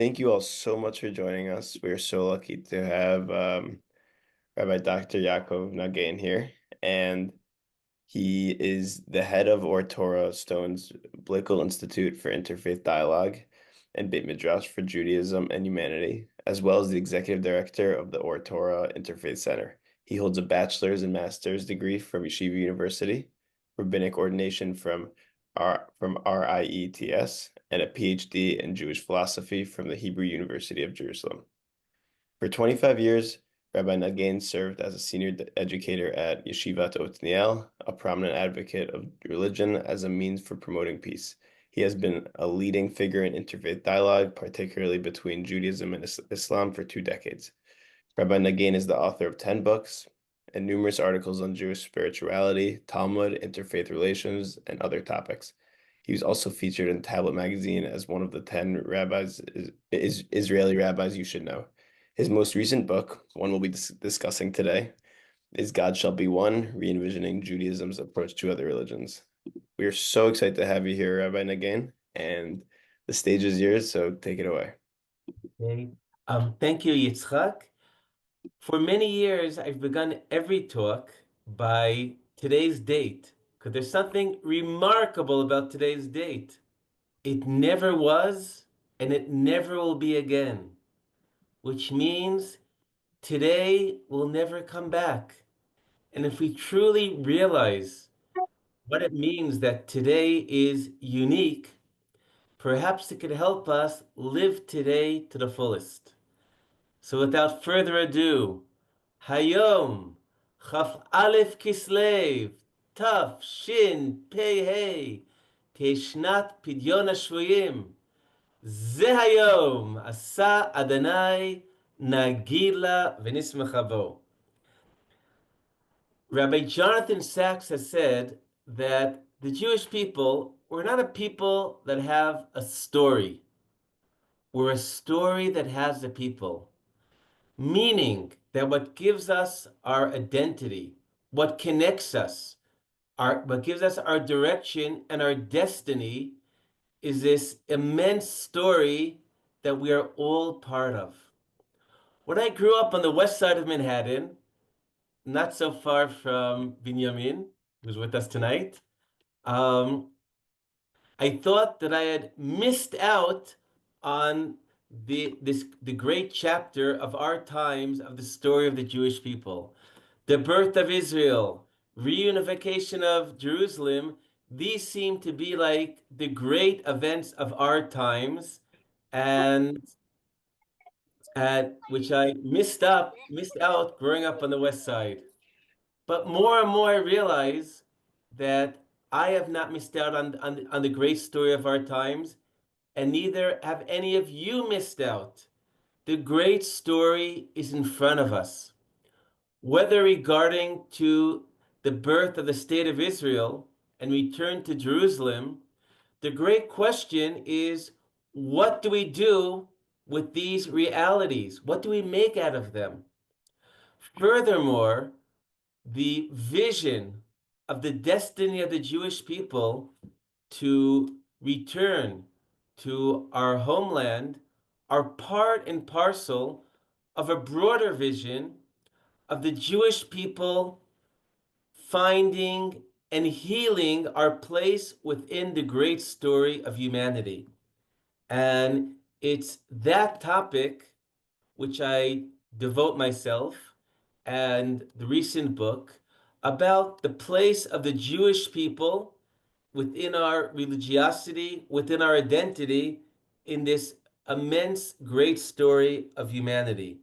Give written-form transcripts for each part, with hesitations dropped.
Thank you all so much for joining us. We're so lucky to have Rabbi Dr. Yakov Nagen here, and he is the head of Or Torah Stone's Blickle Institute for Interfaith Dialogue and Beit Midrash for Judaism and Humanity, as well as the executive director of the Or Torah Interfaith Center. He holds a bachelor's and master's degree from Yeshiva University, rabbinic ordination from RIETS, and a PhD in Jewish philosophy from the Hebrew University of Jerusalem. For 25 years, Rabbi Nagen served as a senior educator at Yeshivat Otniel, a prominent advocate of religion as a means for promoting peace. He has been a leading figure in interfaith dialogue, particularly between Judaism and Islam, for 2 decades. Rabbi Nagen is the author of 10 books and numerous articles on Jewish spirituality, Talmud, interfaith relations, and other topics. He was also featured in Tablet magazine as one of the 10 Israeli rabbis you should know. His most recent book, one we'll be discussing today, is God Shall Be One, Reenvisioning Judaism's Approach to Other Religions. We are so excited to have you here, Rabbi Nagen, and the stage is yours, so take it away. Okay. Thank you, Yitzchak. For many years, I've begun every talk by today's date, because there's something remarkable about today's date. It never was, and it never will be again, which means today will never come back. And if we truly realize what it means that today is unique, perhaps it could help us live today to the fullest. So without further ado, Hayom, Chaf Aleph Kislev, Taf Shin Pei Hey, Teshnat Pidyon HaShvuyim. Ze Hayom, Asa Adonai, Nagila V'nismecha Bo. Rabbi Jonathan Sacks has said that the Jewish people, we're not a people that have a story. We're a story that has a people. Meaning that what gives us our identity, what connects us, what gives us our direction and our destiny is this immense story that we are all part of. When I grew up on the west side of Manhattan, not so far from Binyamin, who's with us tonight, um, I thought that I had missed out on the great chapter of our times of the story of the Jewish people, the birth of Israel, reunification of Jerusalem. These seem to be like the great events of our times, and at which I missed out growing up on the West Side. But more and more I realize that I have not missed out on the great story of our times, and neither have any of you missed out. The great story is in front of us. Whether regarding to the birth of the state of Israel and return to Jerusalem, the great question is, what do we do with these realities? What do we make out of them? Furthermore, the vision of the destiny of the Jewish people to return to our homeland are part and parcel of a broader vision of the Jewish people finding and healing our place within the great story of humanity. And it's that topic which I devote myself and the recent book about the place of the Jewish people within our religiosity, within our identity, in this immense great story of humanity.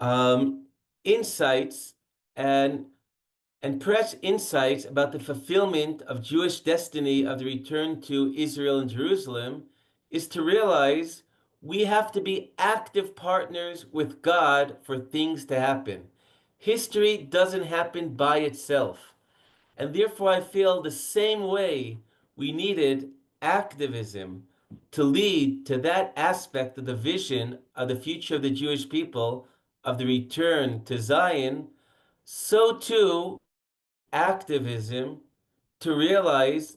Um, insights and perhaps insights about the fulfillment of Jewish destiny of the return to Israel and Jerusalem is to realize we have to be active partners with God for things to happen. History doesn't happen by itself. And therefore, I feel the same way we needed activism to lead to that aspect of the vision of the future of the Jewish people, of the return to Zion, so too activism to realize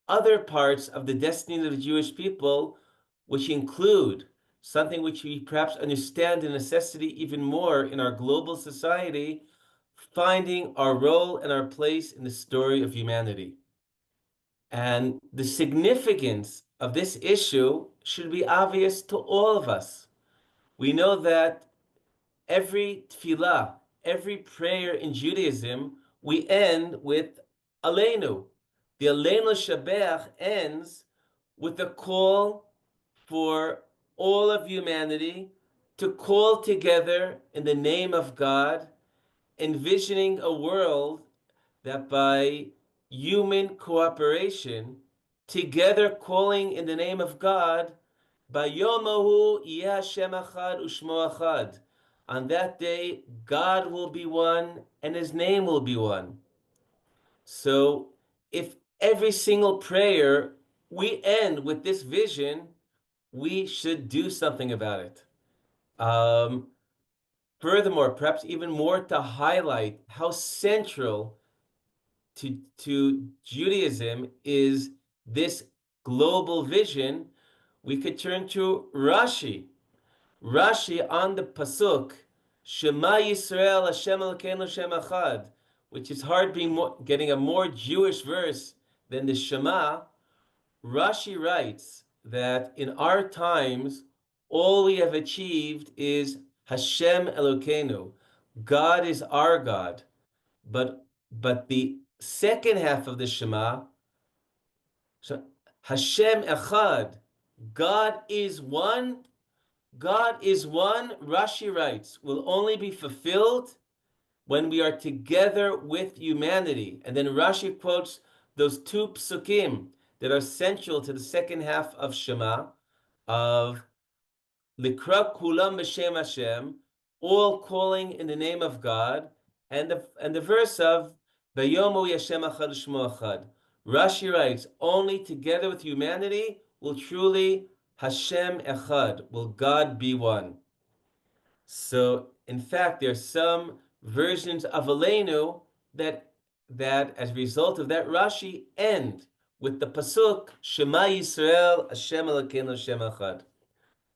other parts of the destiny of the Jewish people which include something which we perhaps understand the necessity even more in our global society, finding our role and our place in the story of humanity. And the significance of this issue should be obvious to all of us. We know that every tefillah, every prayer in Judaism, we end with Aleinu. The Aleinu Shabbat ends with a call for all of humanity to call together in the name of God, envisioning a world that by human cooperation, together calling in the name of God, Bayomahu yeh Hashem echad u'shmo echad. On that day, God will be one and his name will be one. So if every single prayer we end with this vision, we should do something about it. Furthermore, perhaps even more to highlight how central to Judaism is this global vision, we could turn to Rashi. Rashi on the pasuk, Shema Yisrael Hashem Elokeinu Hashem Echad, which is hard getting a more Jewish verse than the Shema. Rashi writes that in our times, all we have achieved is Hashem Elokeinu. God is our God. But the second half of the Shema, Hashem Echad, God is one. God is one, Rashi writes, will only be fulfilled when we are together with humanity. And then Rashi quotes those two psukim that are central to the second half of Shema, of Likra Kulam B'Shem Hashem, all calling in the name of God, and the verse of Bayomu Yashem Echad Shmo Echad. Rashi writes, only together with humanity will truly Hashem Echad, will God be one. So, in fact, there are some versions of Aleinu that as a result of that Rashi end with the pasuk Shema Yisrael Hashem Elokeinu Hashem Echad.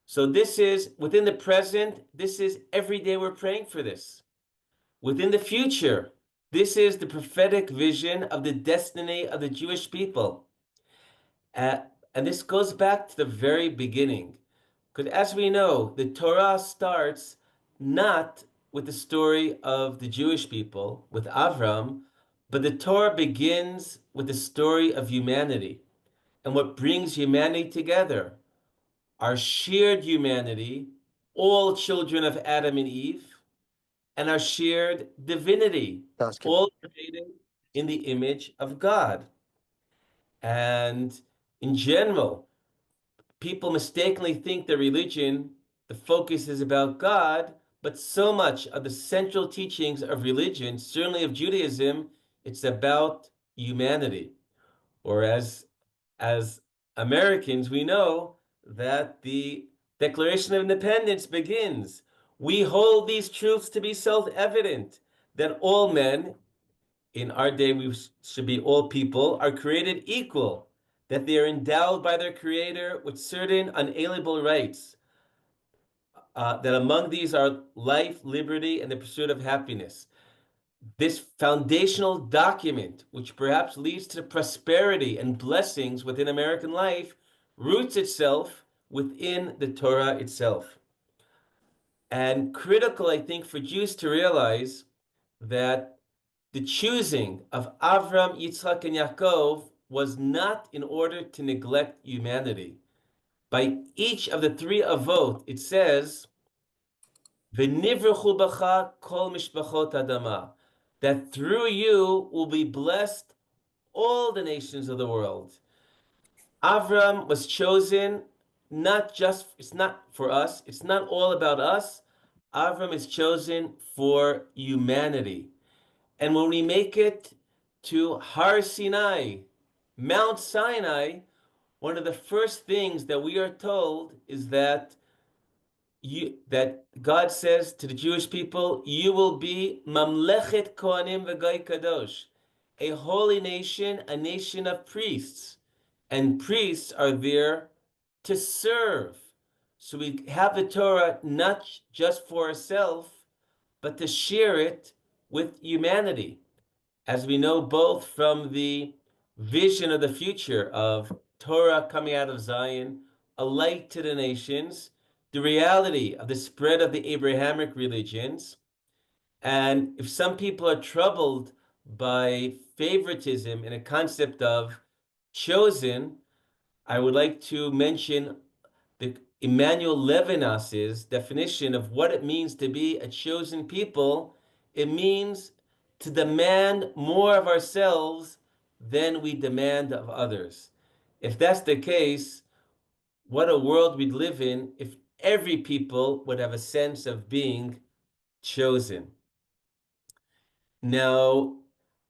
So this is within the present. This is every day we're praying for this. Within the future, this is the prophetic vision of the destiny of the Jewish people. And this goes back to the very beginning. Because as we know, the Torah starts not with the story of the Jewish people, with Avram, but the Torah begins with the story of humanity and what brings humanity together. Our shared humanity, all children of Adam and Eve, and our shared divinity, all created in the image of God. And in general, people mistakenly think that religion, the focus is about God, but so much of the central teachings of religion, certainly of Judaism, it's about humanity. Or as Americans, we know that the Declaration of Independence begins. We hold these truths to be self-evident, that all men, in our day we should be all people, are created equal, that they are endowed by their Creator with certain unalienable rights, that among these are life, liberty, and the pursuit of happiness. This foundational document, which perhaps leads to prosperity and blessings within American life, roots itself within the Torah itself. And critical, I think, for Jews to realize that the choosing of Avram, Yitzchak, and Yaakov was not in order to neglect humanity. By each of the three avot, it says, "V'nivrechu b'cha kol mishpachot adama," that through you will be blessed all the nations of the world. Avram was chosen it's not for us, it's not all about us. Avram is chosen for humanity. And when we make it to Har Sinai, Mount Sinai, one of the first things that we are told is that God says to the Jewish people, you will be Mamlechet Kohanim v'Gai Kadosh, a holy nation, a nation of priests. And priests are there to serve. So we have the Torah not just for ourselves, but to share it with humanity. As we know both from the vision of the future of Torah coming out of Zion, a light to the nations, the reality of the spread of the Abrahamic religions. And if some people are troubled by favoritism and a concept of chosen, I would like to mention the Emmanuel Levinas's definition of what it means to be a chosen people. It means to demand more of ourselves than we demand of others. If that's the case, what a world we'd live in if every people would have a sense of being chosen. Now,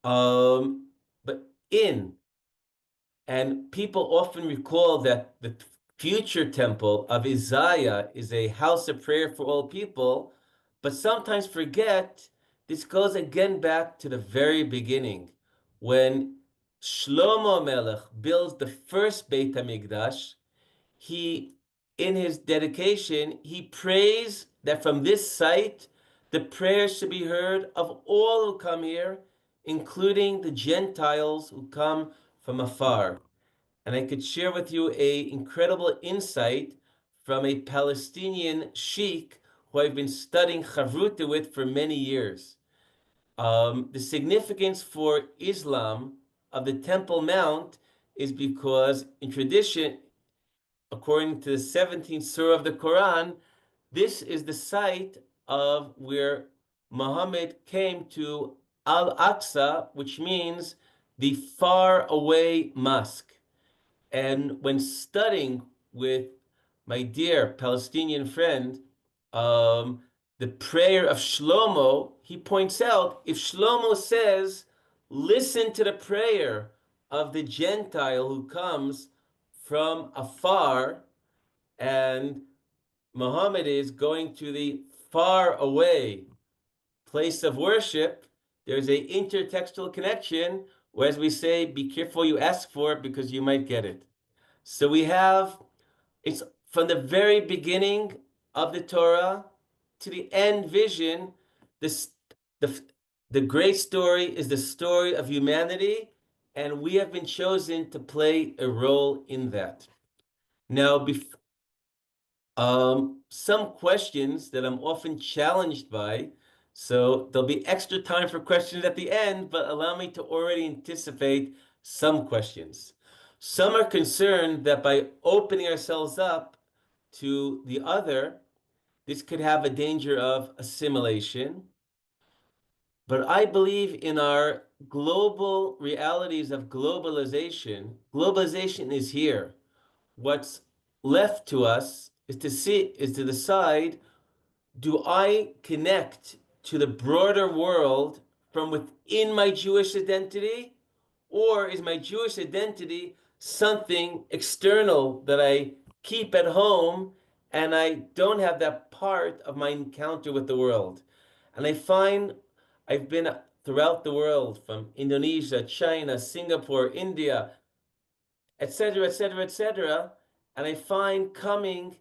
but in and people often recall that the future temple of Isaiah is a house of prayer for all people, but sometimes forget this goes again back to the very beginning when Shlomo Melech builds the first Beit HaMikdash. He, in his dedication, he prays that from this site the prayers should be heard of all who come here, including the Gentiles who come from afar. And I could share with you a incredible insight from a Palestinian sheikh who I've been studying Chavruta with for many years. The significance for Islam of the Temple Mount is because in tradition, according to the 17th surah of the Quran, this is the site of where Muhammad came to Al-Aqsa, which means the far away mosque. And when studying with my dear Palestinian friend, the prayer of Shlomo, he points out if Shlomo says, listen to the prayer of the Gentile who comes from afar, and Muhammad is going to the far away place of worship, there's a intertextual connection, or as we say, be careful you ask for it because you might get it. So we have, it's from the very beginning of the Torah to the end vision, this, the, the great story is the story of humanity, and we have been chosen to play a role in that. Now, some questions that I'm often challenged by. So there'll be extra time for questions at the end, but allow me to already anticipate some questions. Some are concerned that by opening ourselves up to the other, this could have a danger of assimilation. But I believe in our global realities of globalization. Globalization is here. What's left to us is to decide, do I connect to the broader world from within my Jewish identity, or is my Jewish identity something external that I keep at home and I don't have that part of my encounter with the world? And I find I've been throughout the world, from Indonesia, China, Singapore, India, etc., etc., etc. And I find coming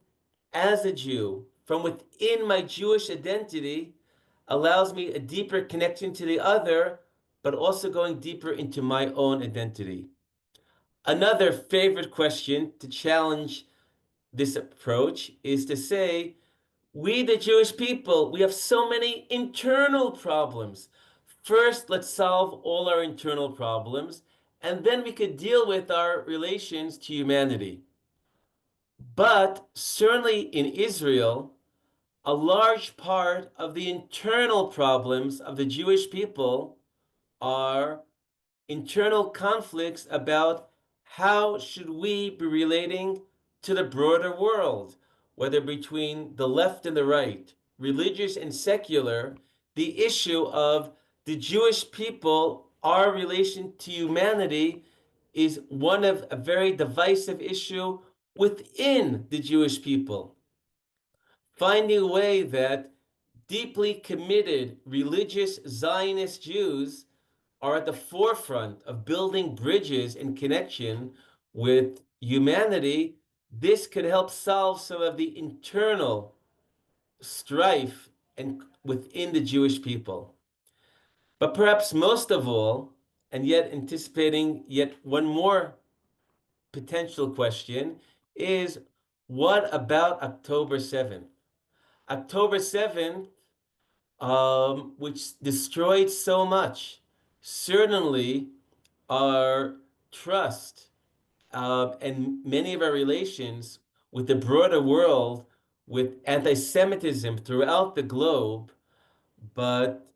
as a Jew from within my Jewish identity allows me a deeper connection to the other, but also going deeper into my own identity. Another favorite question to challenge this approach is to say, we, the Jewish people, we have so many internal problems. First, let's solve all our internal problems, and then we could deal with our relations to humanity. But certainly in Israel, a large part of the internal problems of the Jewish people are internal conflicts about how should we be relating to the broader world, whether between the left and the right, religious and secular. The issue of the Jewish people, our relation to humanity, is one of a very divisive issue within the Jewish people. Finding a way that deeply committed religious Zionist Jews are at the forefront of building bridges and connection with humanity, This could help solve some of the internal strife and within the Jewish people. But perhaps most of all, and yet anticipating yet one more potential question, is what about October 7th? October 7th, which destroyed so much, certainly our trust and many of our relations with the broader world, with anti-Semitism throughout the globe, but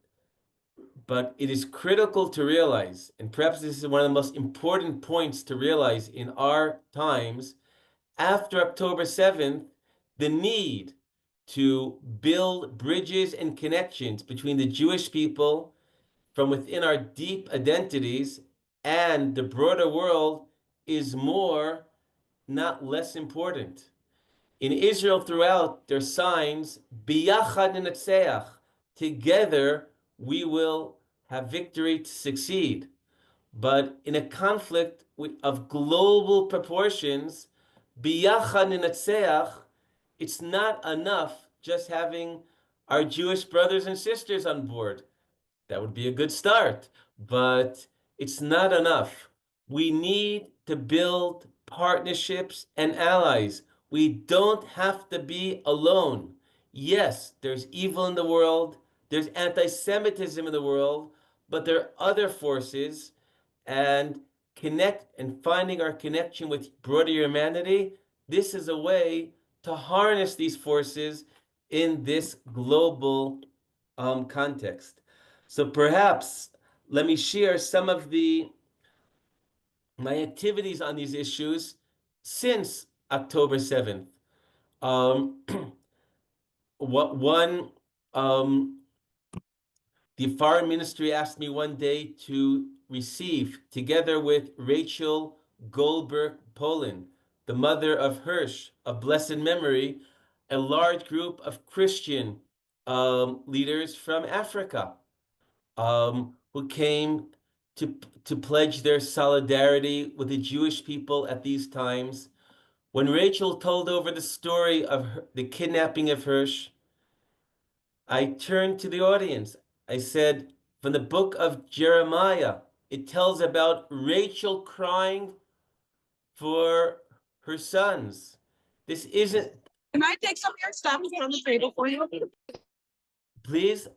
it is critical to realize, and perhaps this is one of the most important points to realize in our times, after October 7th, the need to build bridges and connections between the Jewish people from within our deep identities and the broader world is more, not less important. In Israel throughout, there are signs, biyachad ninatzeach, together we will have victory to succeed. But in a conflict of global proportions, biyachad ninatzeach, it's not enough just having our Jewish brothers and sisters on board. That would be a good start, but it's not enough. We need to build partnerships and allies. We don't have to be alone. Yes, there's evil in the world, there's anti-Semitism in the world, but there are other forces, and finding our connection with broader humanity, this is a way to harness these forces in this global context. So perhaps let me share some of my activities on these issues since October 7th. Um, what one The foreign ministry asked me one day to receive, together with Rachel Goldberg Poland, the mother of Hirsch of blessed memory, a large group of Christian leaders from Africa who came to pledge their solidarity with the Jewish people at these times. When Rachel told over the story of the kidnapping of Hirsch, I turned to the audience. I said, from the book of Jeremiah, it tells about Rachel crying for her sons. This isn't, Can I take some of your stuff from the table for you? please.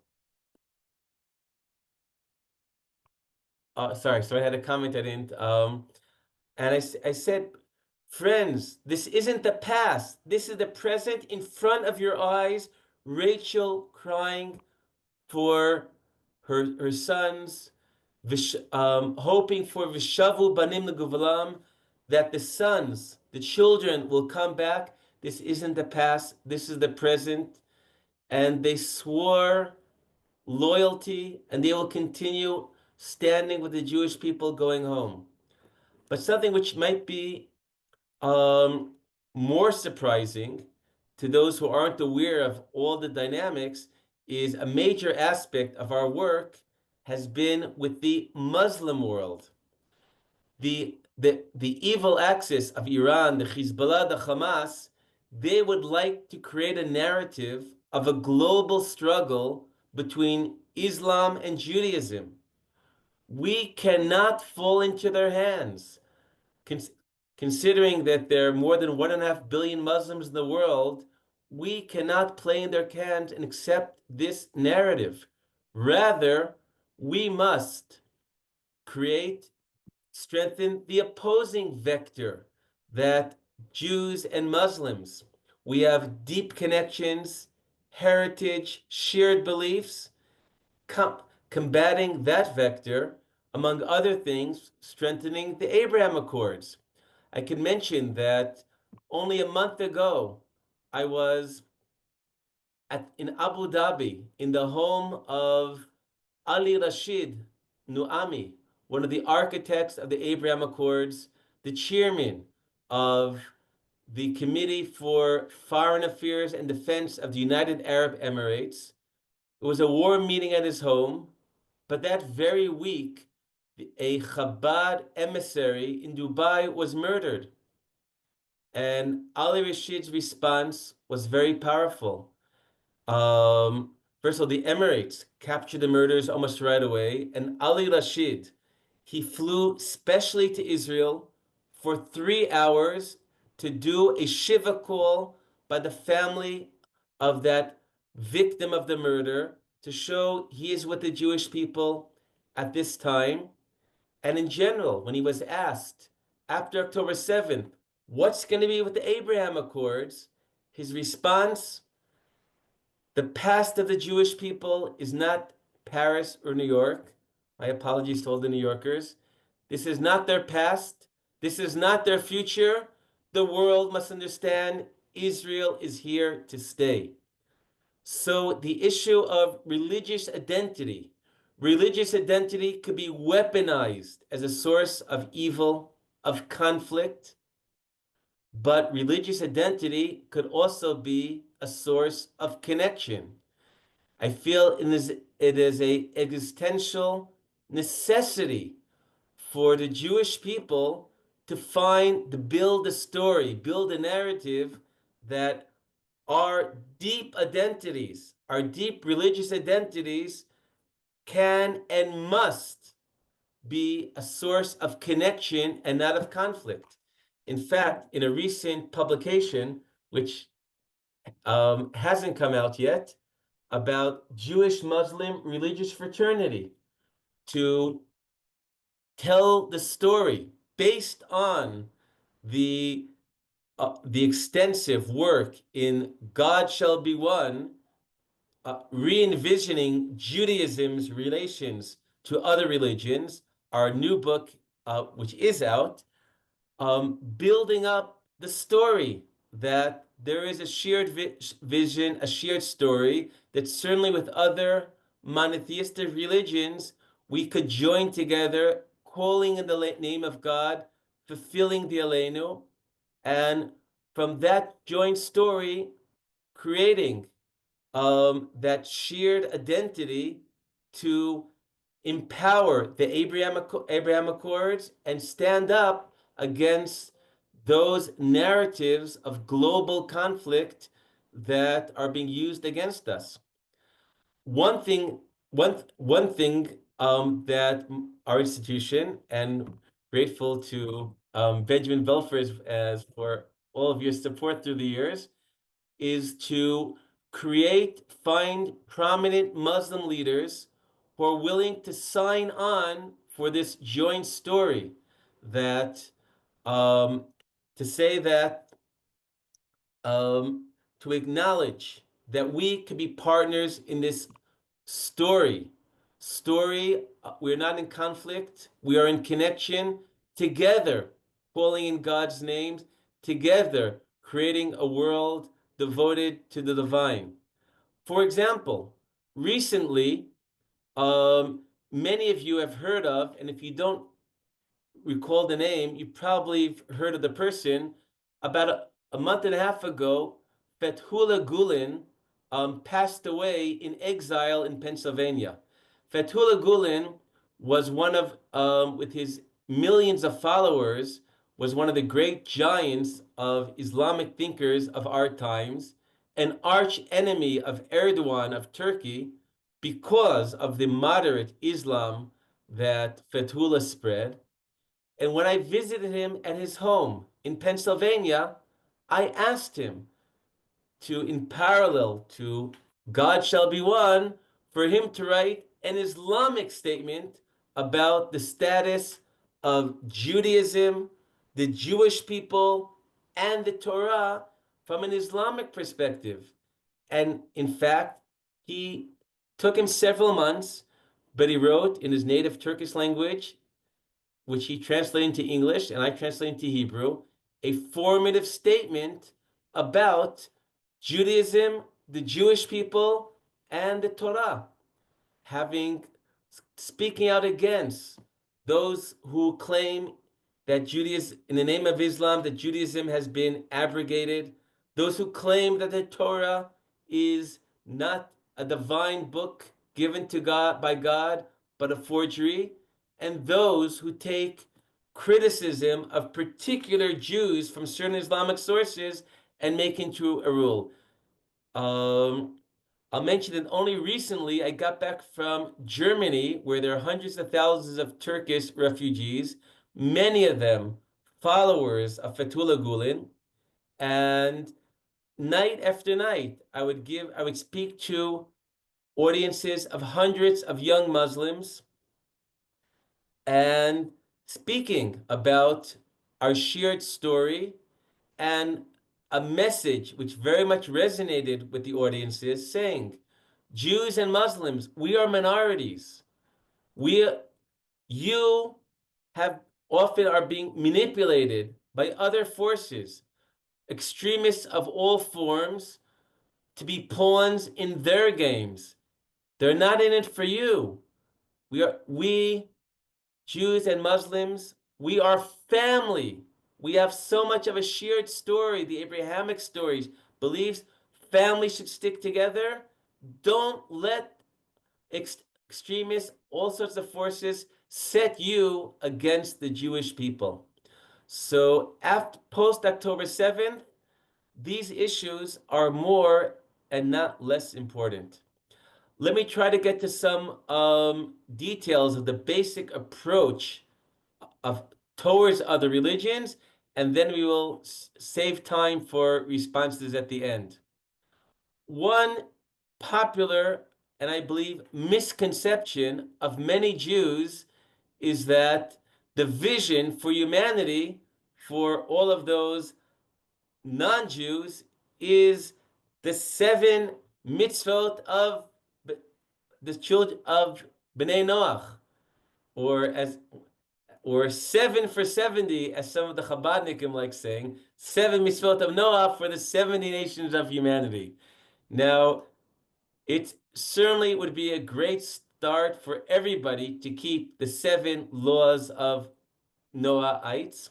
Sorry, so I had a comment I didn't. And I said, friends, this isn't the past. This is the present in front of your eyes. Rachel crying for her sons, hoping for Vishavu Banim Leguvalam, that the sons, the children will come back. This isn't the past, this is the present. And they swore loyalty, and they will continue standing with the Jewish people going home. But something which might be um, more surprising to those who aren't aware of all the dynamics is a major aspect of our work has been with the Muslim world. The evil axis of Iran, the Hezbollah, the Hamas, they would like to create a narrative of a global struggle between Islam and Judaism. We cannot fall into their hands. Considering that there are more than 1.5 billion Muslims in the world, we cannot play in their hands and accept this narrative. Rather, we must strengthen the opposing vector that Jews and Muslims, we have deep connections, heritage, shared beliefs, combating that vector, among other things, strengthening the Abraham Accords. I can mention that only a month ago, I was in Abu Dhabi, in the home of Ali Rashid Nuami, one of the architects of the Abraham Accords, the chairman of the Committee for Foreign Affairs and Defense of the United Arab Emirates. It was a warm meeting at his home, but that very week, a Chabad emissary in Dubai was murdered. And Ali Rashid's response was very powerful. Um, First of all, the Emirates captured the murderers almost right away, and Ali Rashid, he flew specially to Israel for 3 hours to do a shiva call by the family of that victim of the murder to show he is with the Jewish people at this time. And in general, when he was asked after October 7th, what's going to be with the Abraham Accords, his response, the past of the Jewish people is not Paris or New York. My apologies to all the New Yorkers. This is not their past. This is not their future. The world must understand Israel is here to stay. So the issue of religious identity could be weaponized as a source of evil, of conflict, but religious identity could also be a source of connection. I feel it is a existential necessity for the Jewish people to build a story, build a narrative that our deep identities, our deep religious identities can and must be a source of connection and not of conflict. In fact, in a recent publication, which hasn't come out yet, about Jewish-Muslim religious fraternity, to tell the story based on the extensive work in God Shall Be One, Reenvisioning Judaism's relations to other religions, our new book, which is out, building up the story that there is a shared vision, a shared story that certainly with other monotheistic religions, we could join together, calling in the name of God, fulfilling the Aleinu, and from that joint story, creating that shared identity to empower the Abraham Accords and stand up against those narratives of global conflict that are being used against us. One thing that our institution, and grateful to Benjamin Belfer as for all of your support through the years, is to find prominent Muslim leaders who are willing to sign on for this joint story that to say that to acknowledge that we could be partners in this story. We're not in conflict. We are in connection together, calling in God's names, together, creating a world devoted to the divine. For example, recently, many of you have heard of, and if you don't recall the name, you probably heard of the person. About a month and a half ago, Fethullah Gulen passed away in exile in Pennsylvania. Fethullah Gulen was with his millions of followers, was one of the great giants of Islamic thinkers of our times, an arch enemy of Erdogan of Turkey because of the moderate Islam that Fethullah spread. And when I visited him at his home in Pennsylvania, I asked him in parallel to God Shall Be One, for him to write an Islamic statement about the status of Judaism, the Jewish people, and the Torah from an Islamic perspective. And in fact, he took him several months, but he wrote in his native Turkish language, which he translated into English and I translated into Hebrew, a formative statement about Judaism, the Jewish people, and the Torah, speaking out against those who claim that Judaism, in the name of Islam, that Judaism has been abrogated, those who claim that the Torah is not a divine book given to God by God, but a forgery, and those who take criticism of particular Jews from certain Islamic sources and make into a rule. I'll mention that only recently I got back from Germany, where there are hundreds of thousands of Turkish refugees, many of them followers of Fethullah Gulen, and night after night, I would speak to audiences of hundreds of young Muslims and speaking about our shared story and a message which very much resonated with the audiences, saying, Jews and Muslims, we are minorities. You have often are being manipulated by other forces, extremists of all forms, to be pawns in their games. They're not in it for you. We Jews and Muslims, we are family. We have so much of a shared story, the Abrahamic stories, beliefs families should stick together. Don't let extremists, all sorts of forces, set you against the Jewish people. So after post October 7th, these issues are more and not less important. Let me try to get to some details of the basic approach of towards other religions, and then we will save time for responses at the end. One popular and I believe misconception of many Jews is that the vision for humanity for all of those non-Jews is the 7 mitzvot of the children of Bnei Noach, or 7 for 70, as some of the Chabadnikim like saying, 7 mitzvot of Noah for the 70 nations of humanity. Now, it certainly would be a great start for everybody to keep the 7 laws of Noahites.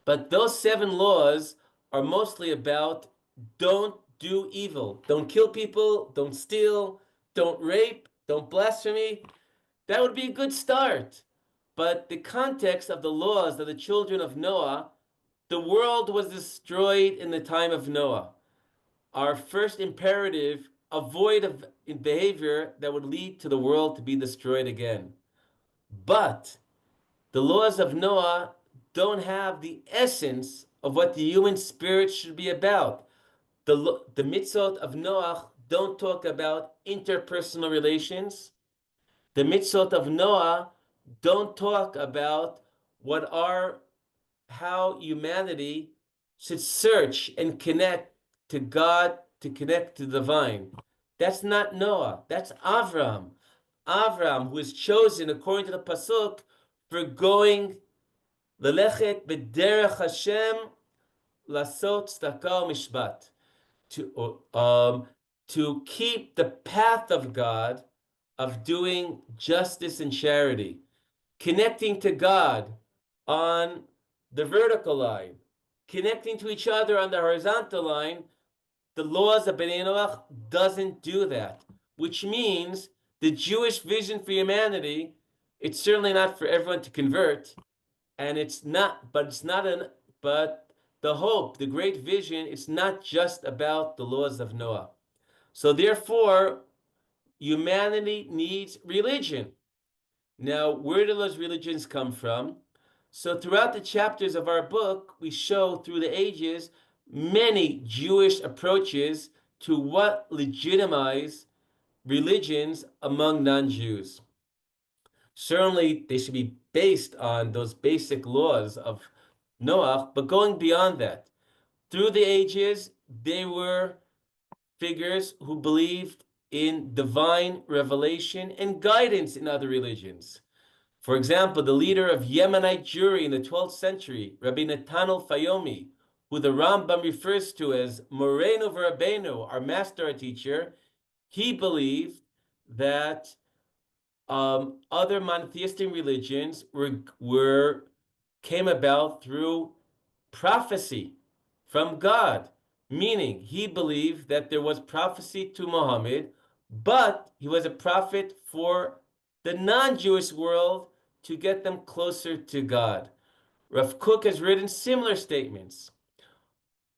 But those 7 laws are mostly about don't do evil. Don't kill people, don't steal, don't rape, don't blaspheme. That would be a good start. But the context of the laws of the children of Noah, the world was destroyed in the time of Noah. Our first imperative, avoid a behavior that would lead to the world to be destroyed again. But the laws of Noah don't have the essence of what the human spirit should be about. The mitzvot of Noah don't talk about interpersonal relations. The mitzvot of Noah don't talk about how humanity should search and connect to God, to connect to the divine. That's not Noah. That's Avram. Avram, who is chosen according to the pasuk for going lelechet b'derech Hashem lasot tzedakah mishpat, to keep the path of God, of doing justice and charity, connecting to God on the vertical line, connecting to each other on the horizontal line. The laws of Bnei Noach doesn't do that, which means the Jewish vision for humanity, it's certainly not for everyone to convert, and but the hope, the great vision, it's not just about the laws of Noah. So therefore, humanity needs religion. Now, where do those religions come from? So throughout the chapters of our book, we show through the ages many Jewish approaches to what legitimize religions among non-Jews. Certainly, they should be based on those basic laws of Noah, but going beyond that, through the ages, they were figures who believed in divine revelation and guidance in other religions. For example, the leader of Yemenite Jewry in the 12th century, Rabbi Natanel Fayomi, who the Rambam refers to as Moreno V'Rabbeinu, our master, our teacher, he believed that other monotheistic religions came about through prophecy from God, meaning he believed that there was prophecy to Muhammad, but he was a prophet for the non-Jewish world to get them closer to God. Rav Kook has written similar statements.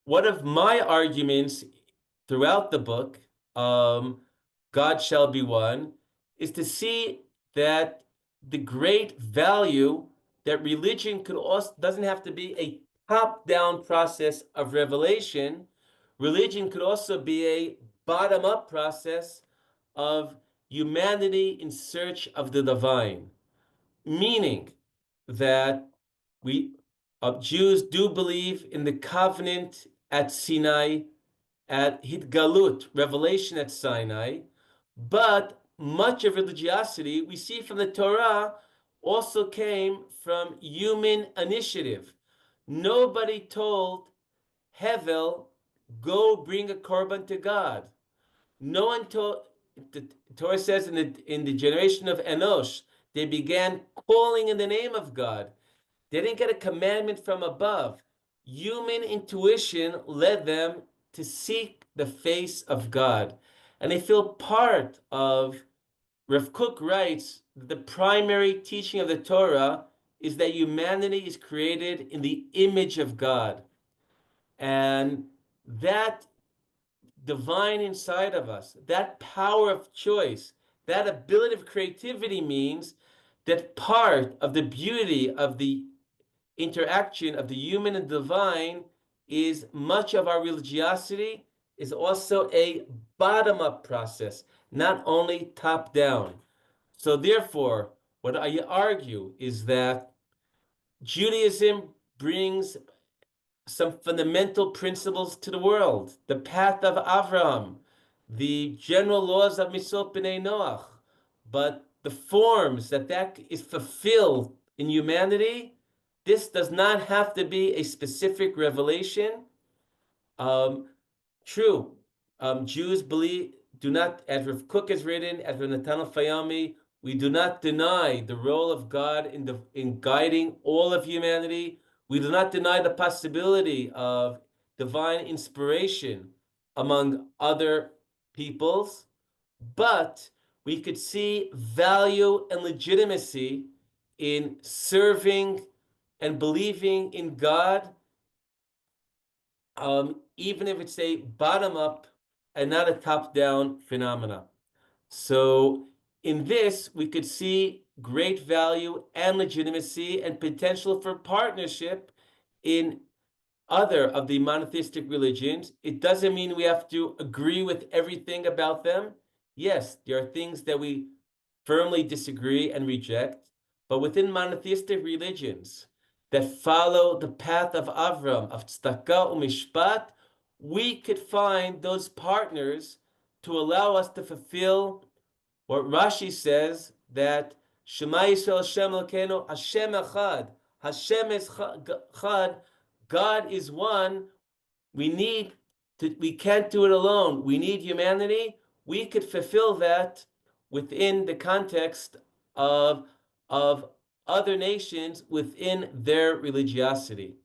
One of my arguments throughout the book, God Shall Be One, is to see that the great value that religion could also doesn't have to be a top-down process of revelation. Religion could also be a bottom-up process of humanity in search of the divine, meaning that we Jews do believe in the covenant at Sinai, at Hitgalut, revelation at Sinai, but much of religiosity we see from the Torah also came from human initiative. Nobody told Hevel, go bring a korban to God. No one told, the Torah says in the generation of Enosh, they began calling in the name of God. They didn't get a commandment from above. Human intuition led them to seek the face of God. And they feel part of, Rav Kook writes, the primary teaching of the Torah is that humanity is created in the image of God. And that divine inside of us, that power of choice, that ability of creativity means that part of the beauty of the interaction of the human and divine is much of our religiosity is also a bottom-up process, not only top-down. So therefore, what I argue is that Judaism brings some fundamental principles to the world, the path of Avraham, the general laws of Misot B'nai Noach, but the forms that is fulfilled in humanity, this does not have to be a specific revelation. True, Jews do not, as Rav Kook has written, as Rav Natan Fayami, we do not deny the role of God in guiding all of humanity. We do not deny the possibility of divine inspiration among other peoples, but we could see value and legitimacy in serving and believing in God, even if it's a bottom-up and not a top-down phenomena. So in this, we could see great value and legitimacy and potential for partnership in other of the monotheistic religions. It doesn't mean we have to agree with everything about them. Yes, there are things that we firmly disagree and reject, but within monotheistic religions that follow the path of Avram, of tzedakah umishpat, we could find those partners to allow us to fulfill what Rashi says, that Shema Yisrael Hashem Elokeinu Hashem Echad. Hashem is Chad. God is one. We can't do it alone. We need humanity. We could fulfill that within the context of other nations within their religiosity.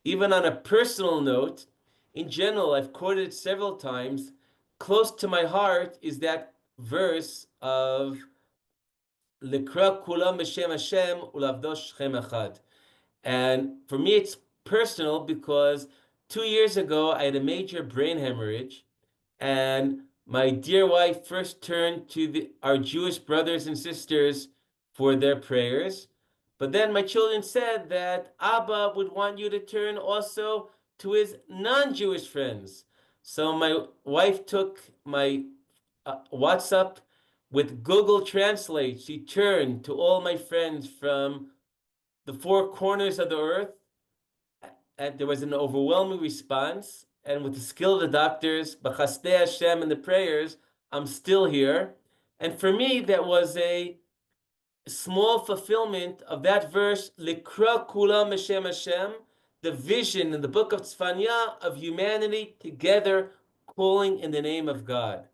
Even on a personal note, in general, I've quoted it several times. Close to my heart is that verse of Likra Kulam B'Shem Hashem Ulavdo Shechem Echad. And for me, it's personal because 2 years ago, I had a major brain hemorrhage, and my dear wife first turned to our Jewish brothers and sisters for their prayers. But then my children said that Abba would want you to turn also to his non-Jewish friends. So my wife took my WhatsApp with Google Translate. She turned to all my friends from the four corners of the earth, and there was an overwhelming response. And with the skill of the doctors, B'chastei Hashem and the prayers, I'm still here. And for me, that was a small fulfillment of that verse, Likra Kulam B'Shem Hashem, the vision in the book of Tzfanya of humanity together calling in the name of God.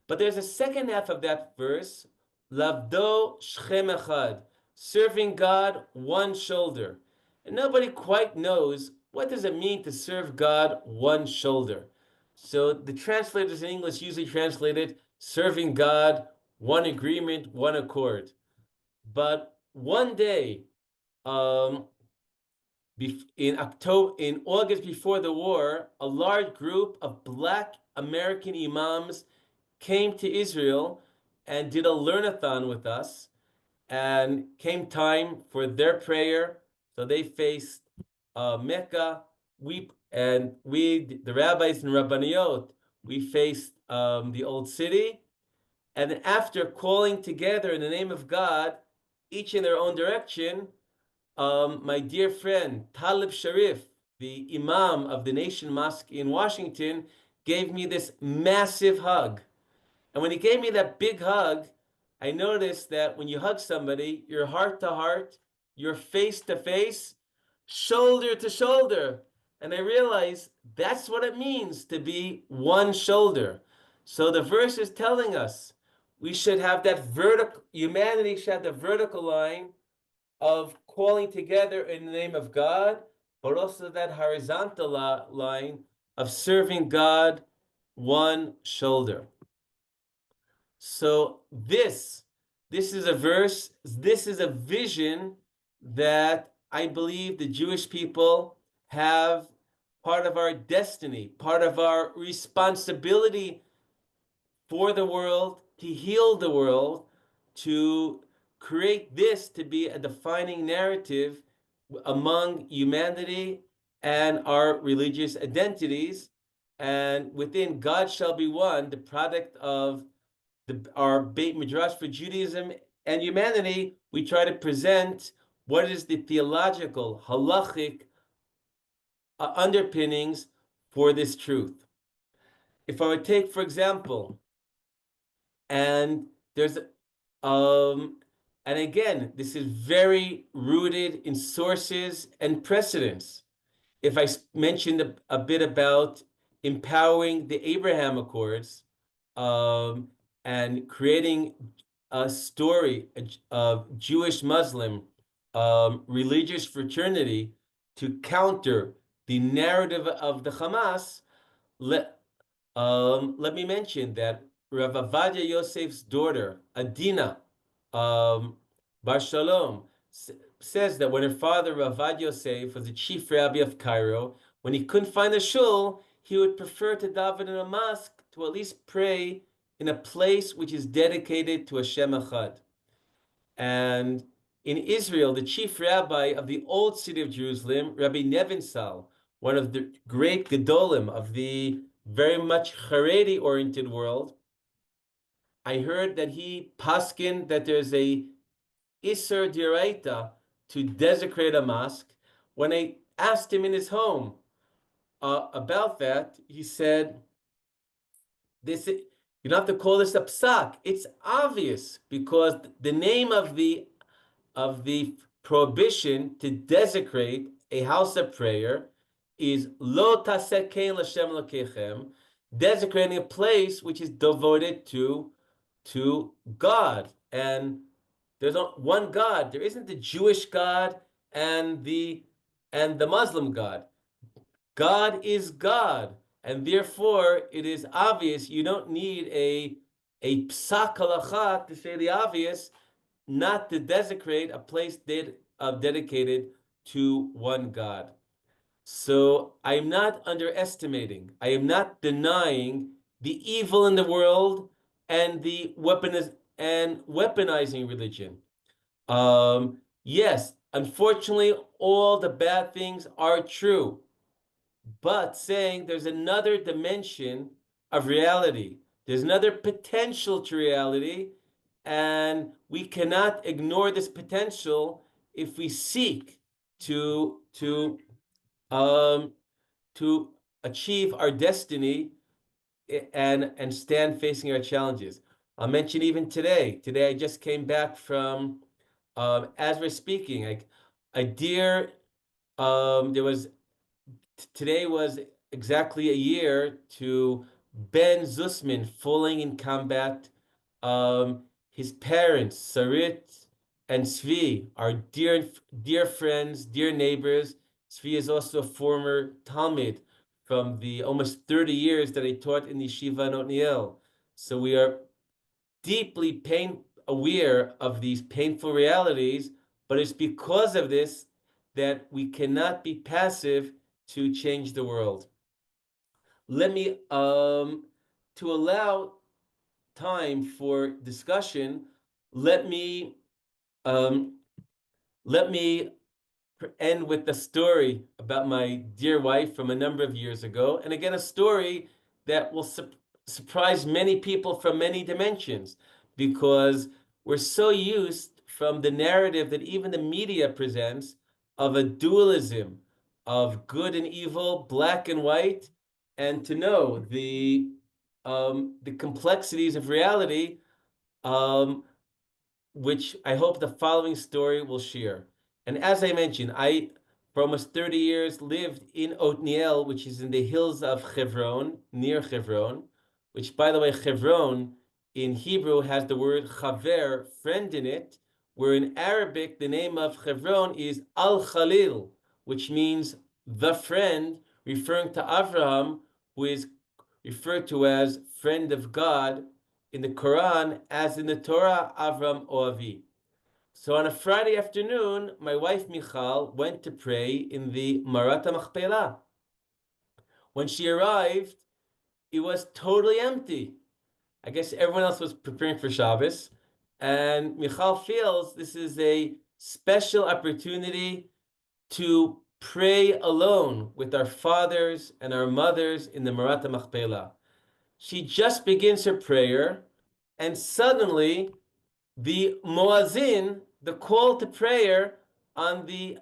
But there's a second half of that verse, Lavdo Shechem Echad, serving God one shoulder. And nobody quite knows what does it mean to serve God one shoulder. So the translators in English usually translate it, serving God one agreement, one accord. But one day, um, in August before the war, a large group of Black American imams came to Israel and did a learnathon with us, and came time for their prayer. So they faced Mecca. The rabbis and rabbaniyot, we faced the old city. And after calling together in the name of God, each in their own direction, my dear friend Talib Sharif, the Imam of the Nation Mosque in Washington, gave me this massive hug. And when he gave me that big hug, I noticed that when you hug somebody, you're heart to heart, you're face to face, shoulder to shoulder. And I realized that's what it means to be one shoulder. So the verse is telling us we should have that vertical, humanity should have the vertical line of calling together in the name of God, but also that horizontal line of serving God one shoulder. So this is a verse, this is a vision that I believe the Jewish people have, part of our destiny, part of our responsibility for the world, to heal the world, to create this to be a defining narrative among humanity and our religious identities. And within God Shall Be One, the product of our Beit Midrash for Judaism and humanity, we try to present what is the theological, halachic underpinnings for this truth. If I would take, for example, and there's, and again, this is very rooted in sources and precedents. If I mentioned a bit about empowering the Abraham Accords, and creating a story of Jewish-Muslim religious fraternity to counter the narrative of the Hamas, let me mention that Rav Avadia Yosef's daughter, Adina Bar Shalom, says that when her father, Rav Avadia Yosef, was the chief rabbi of Cairo, when he couldn't find a shul, he would prefer to daven in a mosque, to at least pray in a place which is dedicated to Hashem Echad. And in Israel, the chief rabbi of the old city of Jerusalem, Rabbi Nevinsal, one of the great Gedolim of the very much Haredi-oriented world, I heard that he paskin that there's a Isser Diraita to desecrate a mosque. When I asked him in his home about that, he said, "This you don't have to call this a psak. It's obvious because the name of the prohibition to desecrate a house of prayer is lo taseh kein l'Shem Elokechem, desecrating a place which is devoted to God. And there's one God. There isn't the Jewish God and the Muslim God. God is God, and therefore it is obvious. You don't need a psak halacha to say the obvious, not to desecrate a place dedicated to one God. So I am not underestimating, I am not denying the evil in the world and the weaponizing religion. Yes, unfortunately, all the bad things are true, but saying there's another dimension of reality, there's another potential to reality, and we cannot ignore this potential if we seek to achieve our destiny and stand facing our challenges. I'll mention even today. Today I just came back from, as we're speaking, today was exactly a year to Ben Zussman falling in combat. His parents, Sarit and Svi, are dear friends, dear neighbors. Svi is also a former Talmid from the almost 30 years that I taught in the Yeshiva in Otniel. So we are deeply aware of these painful realities but it's because of this that we cannot be passive to change the world. Let me, to allow time for discussion, let me um, let me end with the story about my dear wife from a number of years ago. And again, a story that will surprise many people from many dimensions, because we're so used from the narrative that even the media presents of a dualism of good and evil, black and white, and to know the complexities of reality, um, which I hope the following story will share. And as I mentioned, I, for almost 30 years, lived in Otniel, which is in the hills of Hebron, near Hebron, which, by the way, Hebron in Hebrew has the word chaver, friend, in it, where in Arabic, the name of Hebron is Al-Khalil, which means the friend, referring to Abraham, who is referred to as friend of God in the Quran, as in the Torah, Avram Oavi. So on a Friday afternoon, my wife Michal went to pray in the Marat HaMachpelah. When she arrived, it was totally empty. I guess everyone else was preparing for Shabbos, and Michal feels this is a special opportunity to pray alone with our fathers and our mothers in the Marat HaMachpelah. She just begins her prayer, and suddenly the Moazin, the call to prayer on the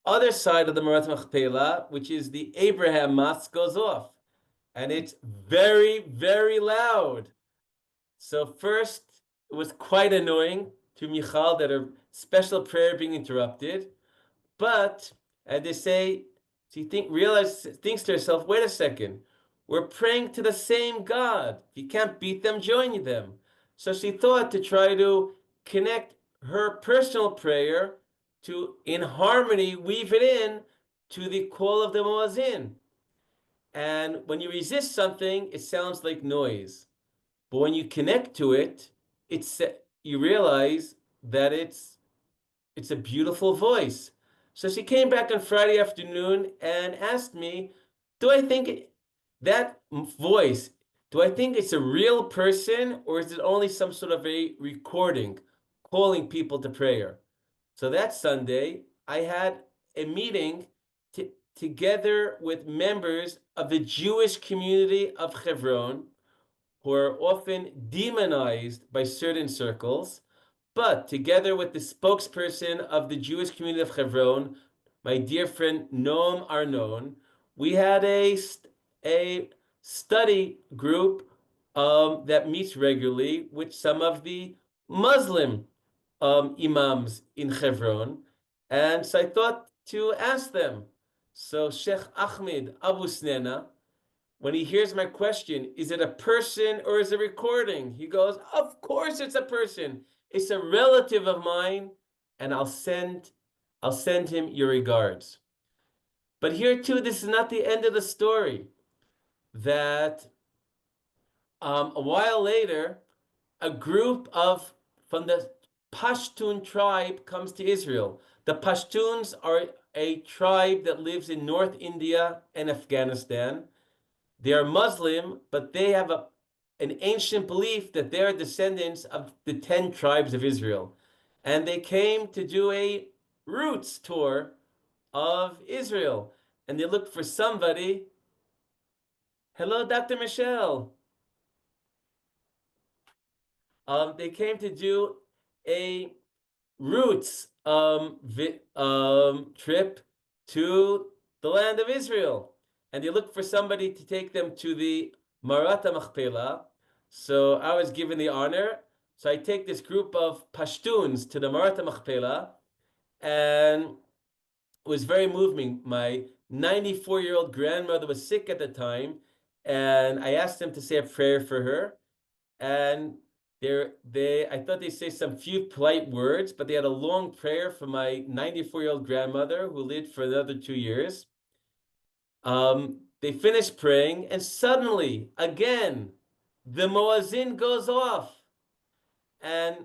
other side of the Marat Machpelah, which is the Abraham Mosque, goes off. And it's very, very loud. So first, it was quite annoying to Michal that her special prayer being interrupted. But as they say, she thinks to herself, wait a second, we're praying to the same God. If you can't beat them, join them. So she thought to try to connect her personal prayer to, in harmony, weave it in to the call of the Muazzin. And when you resist something, it sounds like noise. But when you connect to it, it's you realize that it's a beautiful voice. So she came back on Friday afternoon and asked me, do I think that voice, do I think it's a real person, or is it only some sort of a recording calling people to prayer? So that Sunday, I had a meeting together with members of the Jewish community of Hebron, who are often demonized by certain circles. But together with the spokesperson of the Jewish community of Hebron, my dear friend Noam Arnon, we had a study group that meets regularly with some of the Muslim imams in Hebron. And so I thought to ask them. So Sheikh Ahmed Abu Snena, when he hears my question, is it a person or is it a recording? He goes, of course it's a person. It's a relative of mine, and I'll send him your regards. But here too, this is not the end of the story. That a while later, a group from the Pashtun tribe comes to Israel. The Pashtuns are a tribe that lives in North India and Afghanistan. They are Muslim, but they have an ancient belief that they are descendants of the 10 tribes of Israel. And they came to do a roots tour of Israel. And they looked for somebody. Hello, Dr. Michelle. They came to do a roots trip to the land of Israel. And they looked for somebody to take them to the Marat HaMachpelah. So I was given the honor. So I take this group of Pashtuns to the Marat HaMachpelah, and it was very moving. My 94-year-old grandmother was sick at the time, and I asked them to say a prayer for her. And I thought they'd say some few polite words, but they had a long prayer for my 94-year-old grandmother who lived for another 2 years. They finished praying, and suddenly, again, the Moazin goes off. And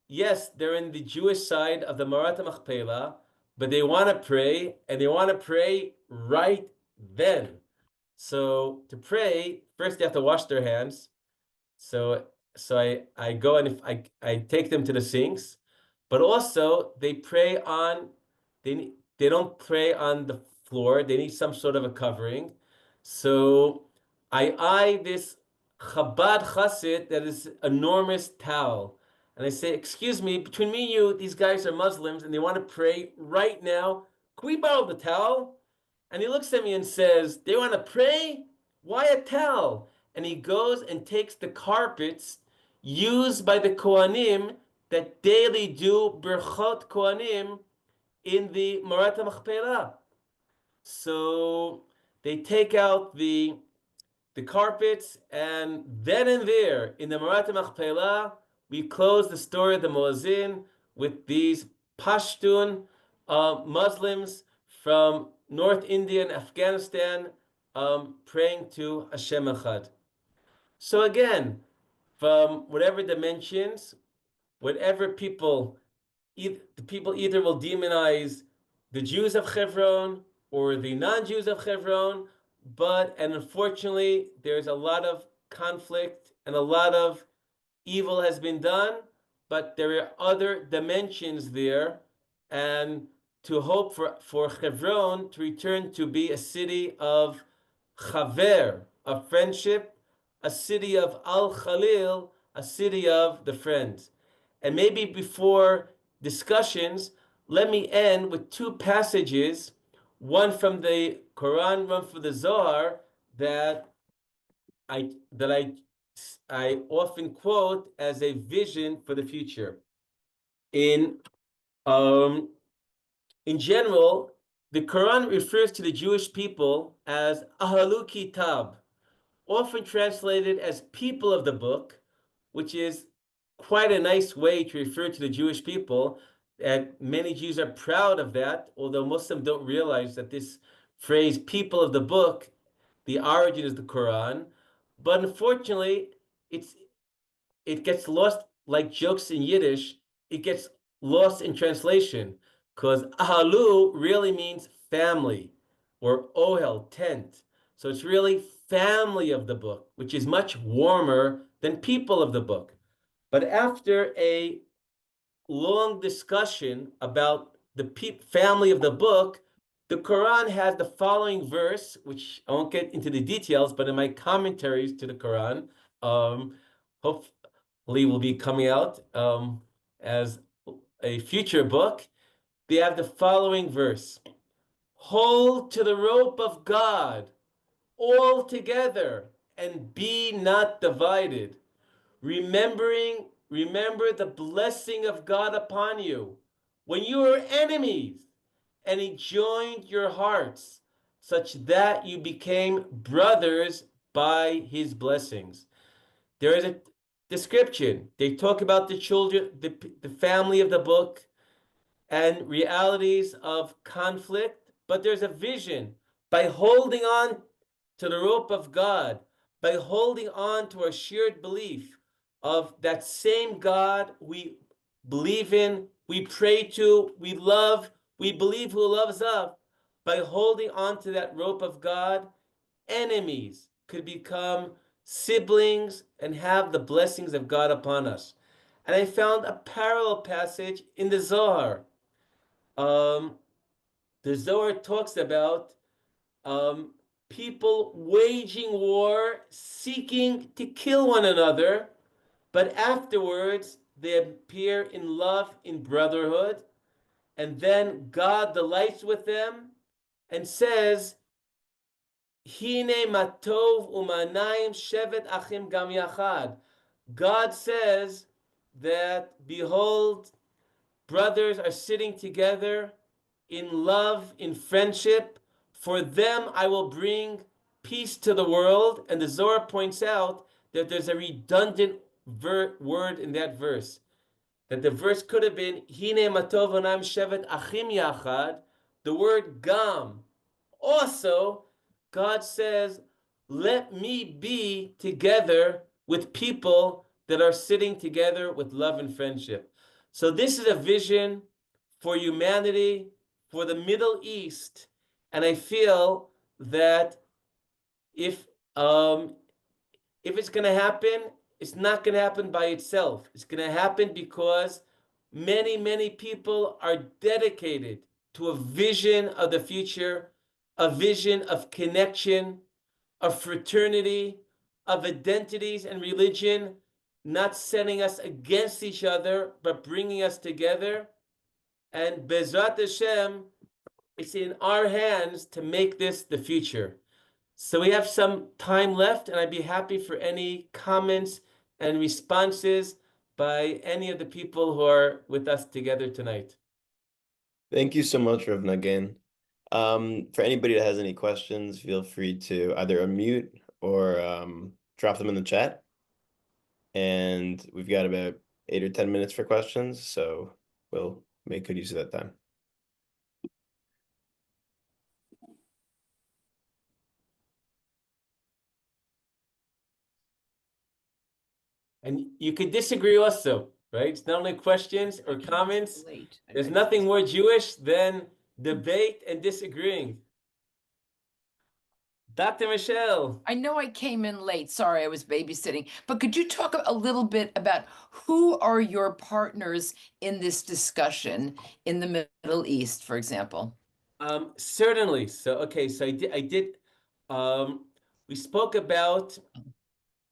yes, they're in the Jewish side of the Marat Machpelah, but they want to pray, and they want to pray right then. So to pray, first they have to wash their hands. So I go and if I take them to the sinks, but also they pray on they don't pray on the floor. They need some sort of a covering. So I eye this Chabad chassid that is enormous towel. And I say, excuse me, between me and you, these guys are Muslims and they want to pray right now. Can we borrow the towel? And he looks at me and says, they want to pray? Why a towel? And he goes and takes the carpets used by the Kohanim that daily do Berchot Kohanim in the Marat Machpelah. So they take out the carpets, and then and there in the Marat Machpelah, we close the story of the Muezzin with these Pashtun Muslims from North India and Afghanistan praying to Hashem Echad. So again, from whatever dimensions, whatever people, the people either will demonize the Jews of Hebron or the non-Jews of Hebron, and unfortunately, there's a lot of conflict and a lot of evil has been done, but there are other dimensions there, and to hope for Hebron to return to be a city of Chaver, of friendship, a city of Al Khalil, a city of the friends. And maybe before discussions, let me end with two passages, one from the Quran, one from the Zohar, that I often quote as a vision for the future. In general, the Quran refers to the Jewish people as Ahalu Kitab, often translated as people of the book, which is quite a nice way to refer to the Jewish people. And many Jews are proud of that, although most of them don't realize that this phrase, people of the book, the origin is the Quran. But unfortunately, it gets lost like jokes in Yiddish. It gets lost in translation because ahalu really means family or ohel, tent. So it's really family of the book, which is much warmer than people of the book. But after a long discussion about the family of the book, the Quran has the following verse, which I won't get into the details, but in my commentaries to the Quran, hopefully will be coming out as a future book. They have the following verse: hold to the rope of God all together and be not divided. Remember the blessing of God upon you when you were enemies, and he joined your hearts such that you became brothers by his blessings. There is a description. They talk about the children, the family of the book, and realities of conflict, but there's a vision. By holding on to the rope of God, by holding on to our shared belief of that same God we believe in, we pray to, we love, we believe who loves us, by holding on to that rope of God, enemies could become siblings and have the blessings of God upon us. And I found a parallel passage in the Zohar. The Zohar talks about people waging war, seeking to kill one another, but afterwards they appear in love, in brotherhood, and then God delights with them and says, Hine matov umanayim shevet achim gam yachad. God says that, behold, brothers are sitting together in love, in friendship. For them I will bring peace to the world. And the Zohar points out that there's a redundant word in that verse. That the verse could have been, Hine matov umanayim shevet achim yachad. The word gam. Also, God says, let me be together with people that are sitting together with love and friendship. So this is a vision for humanity, for the Middle East, and I feel that if um, if it's going to happen, it's not going to happen by itself. It's going to happen because many, many people are dedicated to a vision of the future, a vision of connection, of fraternity, of identities and religion, not setting us against each other, but bringing us together. And Bezrat Hashem, it's in our hands to make this the future. So we have some time left, and I'd be happy for any comments and responses by any of the people who are with us together tonight. Thank you so much, Rav Nagen. For anybody that has any questions, feel free to either unmute or drop them in the chat. And we've got about 8 or 10 minutes for questions, so we'll make good use of that time. And you could disagree also, right? It's not only questions or comments. There's nothing more Jewish than debate and disagreeing. Dr. Michelle. I know I came in late. Sorry, I was babysitting. But could you talk a little bit about who are your partners in this discussion in the Middle East, for example? Certainly. So, okay, so we spoke about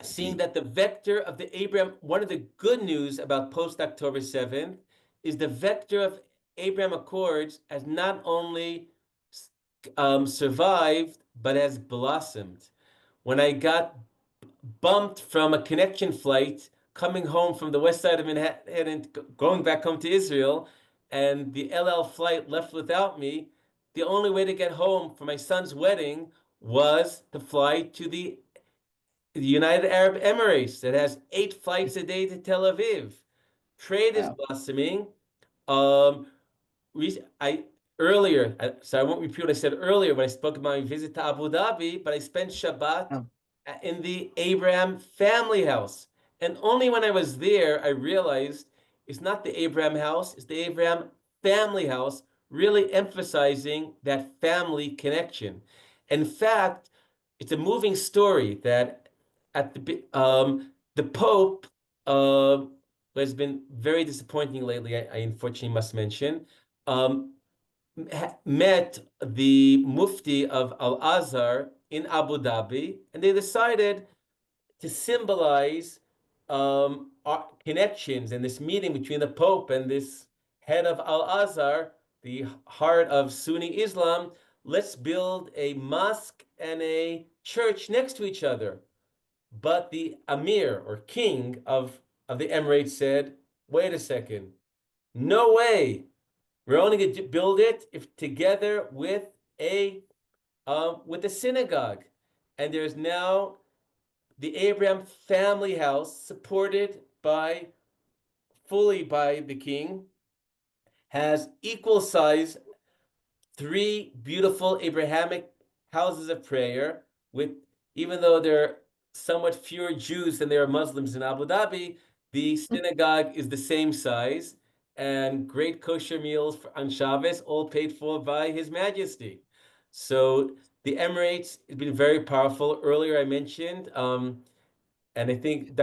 seeing that the vector of the Abraham, one of the good news about post-October 7th is the vector of Abraham Accords has not only survived, but has blossomed. When I got bumped from a connection flight coming home from the west side of Manhattan, going back home to Israel, and the El Al flight left without me, the only way to get home for my son's wedding was to fly to the United Arab Emirates that has 8 flights a day to Tel Aviv. Trade is blossoming. I earlier, so I won't repeat what I said earlier when I spoke about my visit to Abu Dhabi, but I spent Shabbat in the Abraham family house. And only when I was there, I realized it's not the Abraham house, it's the Abraham family house, really emphasizing that family connection. In fact, it's a moving story that at the Pope has been very disappointing lately, I unfortunately must mention, met the Mufti of Al-Azhar in Abu Dhabi, and they decided to symbolize our connections and this meeting between the Pope and this head of Al-Azhar, the heart of Sunni Islam. Let's build a mosque and a church next to each other. But the Amir or king of the Emirates said, wait a second, no way. We're only going to build it if together with a synagogue. And there's now the Abraham family house supported fully by the king, has equal size 3 beautiful Abrahamic houses of prayer with, even though there are somewhat fewer Jews than there are Muslims in Abu Dhabi, the synagogue is the same size, and great kosher meals on Shabbos, all paid for by His Majesty. So the Emirates has been very powerful. Earlier I mentioned, and I think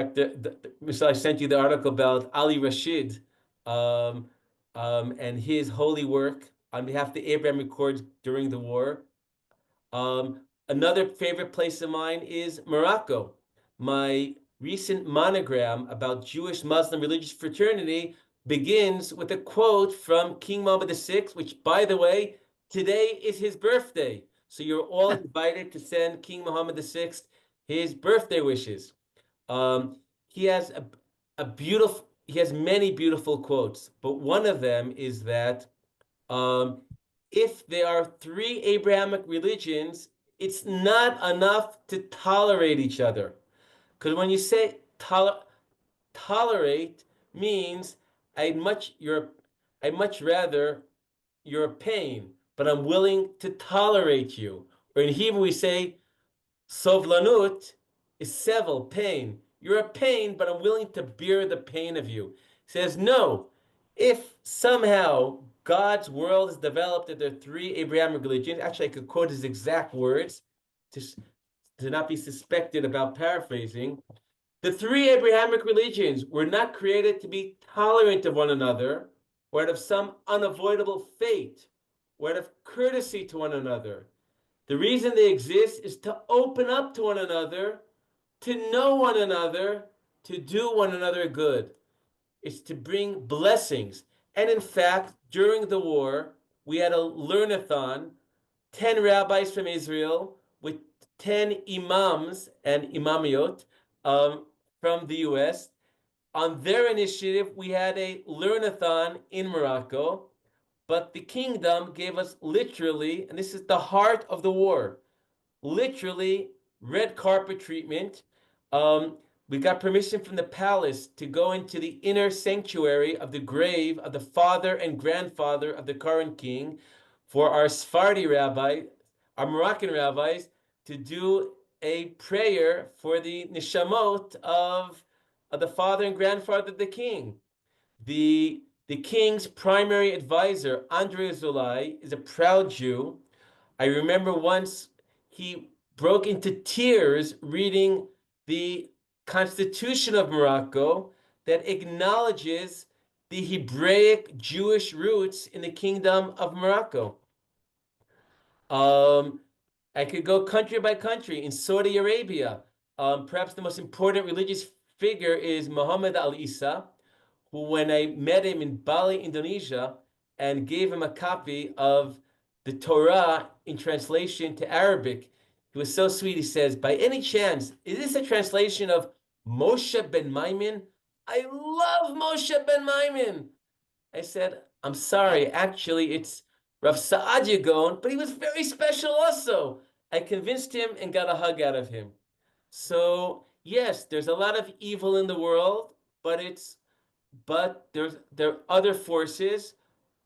Michelle, I sent you the article about Ali Rashid and his holy work on behalf of the Abraham Accords during the war. Another favorite place of mine is Morocco. My recent monogram about Jewish-Muslim religious fraternity begins with a quote from King Mohammed VI, which, by the way, today is his birthday. So you're all invited to send King Mohammed VI his birthday wishes. He has he has many beautiful quotes, but one of them is that if there are 3 Abrahamic religions, it's not enough to tolerate each other. Because when you say tolerate means I'd much rather your pain, but I'm willing to tolerate you. Or in Hebrew we say sovlanut is sevel, pain. You're a pain, but I'm willing to bear the pain of you. He says, no, if somehow God's world is developed that there are three Abrahamic religions, actually I could quote his exact words to, to not be suspected about paraphrasing. The three Abrahamic religions were not created to be tolerant of one another, or out of some unavoidable fate, or out of courtesy to one another. The reason they exist is to open up to one another, to know one another, to do one another good. It's to bring blessings. And in fact, during the war, we had a learnathon, 10 rabbis from Israel with 10 imams and imamiyot from the US. On their initiative, we had a learnathon in Morocco, but the kingdom gave us literally, and this is the heart of the war, literally red carpet treatment. We got permission from the palace to go into the inner sanctuary of the grave of the father and grandfather of the current king for our Sephardi rabbi, our Moroccan rabbis, to do a prayer for the neshamot of the father and grandfather of the king. The king's primary advisor, Andrei Zulai, is a proud Jew. I remember once he broke into tears reading the Constitution of Morocco that acknowledges the Hebraic Jewish roots in the Kingdom of Morocco. I could go country by country. In Saudi Arabia, perhaps the most important religious figure is Muhammad al-Isa, who, when I met him in Bali, Indonesia, and gave him a copy of the Torah in translation to Arabic, he was so sweet. He says, by any chance, is this a translation of Moshe ben Maimon? I love Moshe ben Maimon. I said, I'm sorry, actually, it's Rav Saadia Gaon, but he was very special also. I convinced him and got a hug out of him. So, yes, there's a lot of evil in the world, but there are other forces,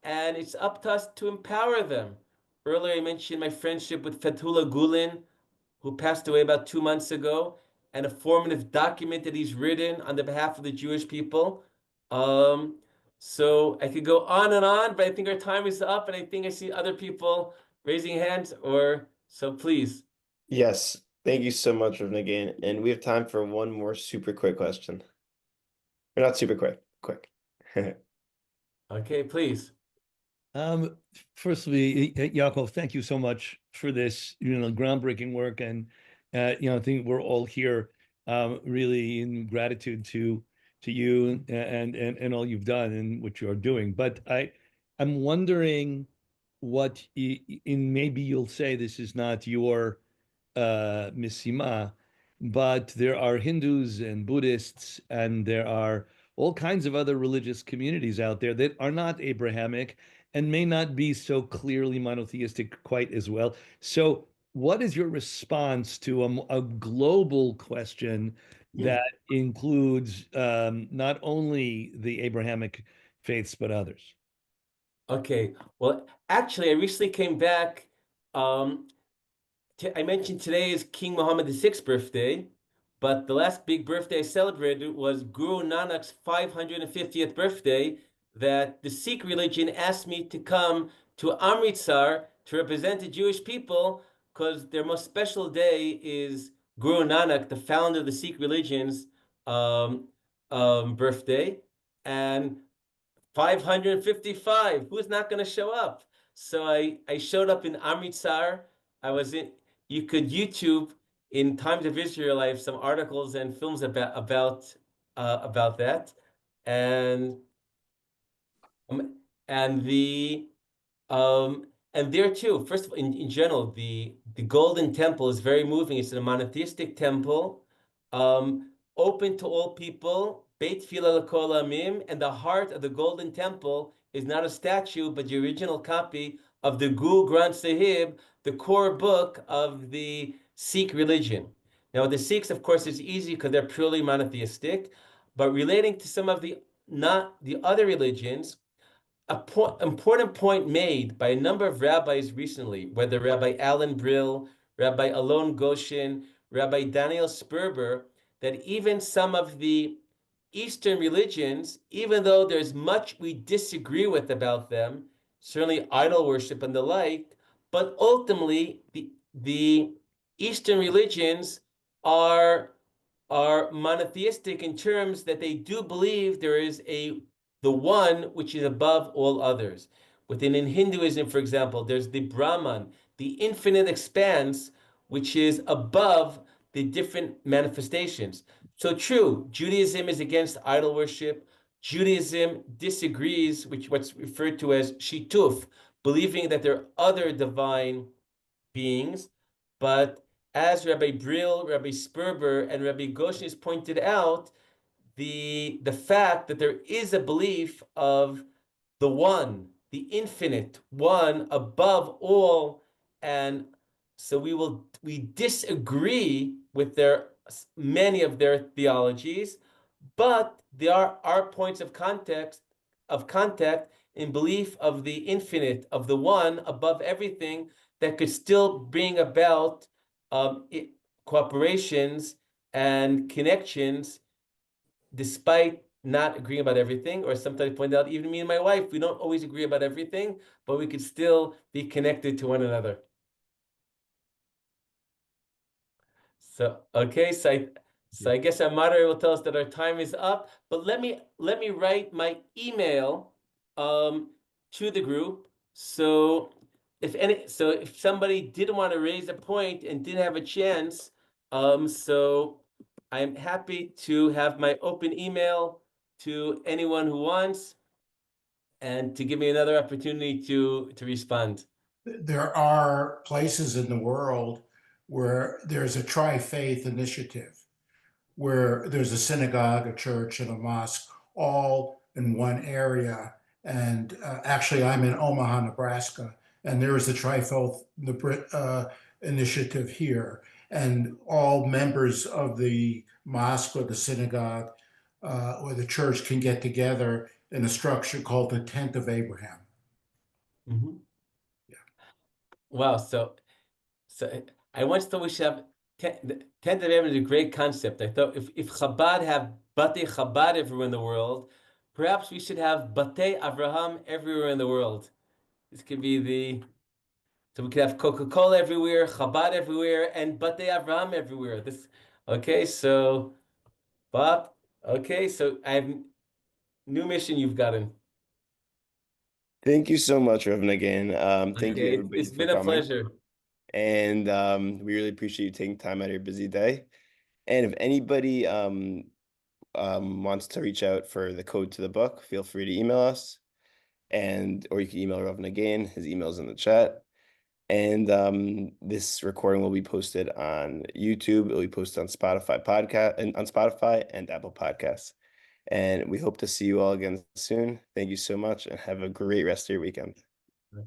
and it's up to us to empower them. Earlier, I mentioned my friendship with Fethullah Gulen, who passed away about 2 months ago, and a formative document that he's written on the behalf of the Jewish people. So I could go on, but I think our time is up, and I think I see other people raising hands, or so please. Yes, thank you so much, Rav Nagen. And we have time for one more super quick question. Or not super quick, quick. Okay, please. Firstly, Yakov, thank you so much for this, groundbreaking work, and I think we're all here, really in gratitude to you and all you've done and what you're doing. But I'm wondering what, in maybe you'll say this is not your Missima, but there are Hindus and Buddhists, and there are all kinds of other religious communities out there that are not Abrahamic and may not be so clearly monotheistic quite as well. So, what is your response to a global question that includes not only the Abrahamic faiths, but others? Okay, well, actually, I recently came back. I mentioned today is King Muhammad VI's birthday, but the last big birthday I celebrated was Guru Nanak's 550th birthday, that the Sikh religion asked me to come to Amritsar to represent the Jewish people, because their most special day is Guru Nanak, the founder of the Sikh religion's birthday. And 555, who's not going to show up? So I showed up in Amritsar. You could YouTube in Times of Israel. I have some articles and films about that, and and the and there too. First of all, in general, the Golden Temple is very moving. It's a monotheistic temple, open to all people. Beit Tefillah L'Kol Amim, and the heart of the Golden Temple is not a statue, but the original copy of the Guru Granth Sahib, the core book of the Sikh religion. Now, with the Sikhs, of course, it's easy because they're purely monotheistic, but relating to some of the other religions, important point made by a number of rabbis recently, whether Rabbi Alan Brill, Rabbi Alon Goshen, Rabbi Daniel Sperber, that even some of the Eastern religions, even though there's much we disagree with about them, certainly idol worship and the like, but ultimately the Eastern religions are are monotheistic in terms that they do believe there is the one which is above all others. In Hinduism, for example, there's the Brahman, the infinite expanse, which is above the different manifestations. So true, Judaism is against idol worship. Judaism disagrees with what's referred to as shituf, believing that there are other divine beings. But as Rabbi Brill, Rabbi Sperber, and Rabbi Goshen pointed out, the fact that there is a belief of the one, the infinite one above all, and so we disagree with many of their theologies, but there are our points of contact in belief of the infinite, of the one above everything, that could still bring about cooperations and connections despite not agreeing about everything. Or sometimes I point out, even me and my wife, we don't always agree about everything, but we could still be connected to one another. So okay, so I guess our moderator will tell us that our time is up. But let me write my email to the group. So if somebody didn't want to raise a point and didn't have a chance, so I'm happy to have my open email to anyone who wants, and to give me another opportunity to respond. There are places in the world where there's a tri-faith initiative, where there's a synagogue, a church, and a mosque all in one area. And actually, I'm in Omaha, Nebraska, and there is a tri-faith initiative here. And all members of the mosque or the synagogue or the church can get together in a structure called the Tent of Abraham. Mm-hmm. Yeah. Wow. So I once thought we should have Tent of Abraham is a great concept. I thought if Chabad have Batei Chabad everywhere in the world, perhaps we should have Batei Avraham everywhere in the world. This could be so we could have Coca-Cola everywhere, Chabad everywhere, and Batei Avraham everywhere. Okay, so Bob, okay, so I have new mission you've gotten. Thank you so much, Rav Nagen. Thank you Okay, everybody it's for been a coming. pleasure. And we really appreciate you taking time out of your busy day. And if anybody wants to reach out for the code to the book, feel free to email us, or you can email Rav Nagen. His email's in the chat. And this recording will be posted on YouTube. It'll be posted on Spotify and Apple Podcasts. And we hope to see you all again soon. Thank you so much, and have a great rest of your weekend. Okay.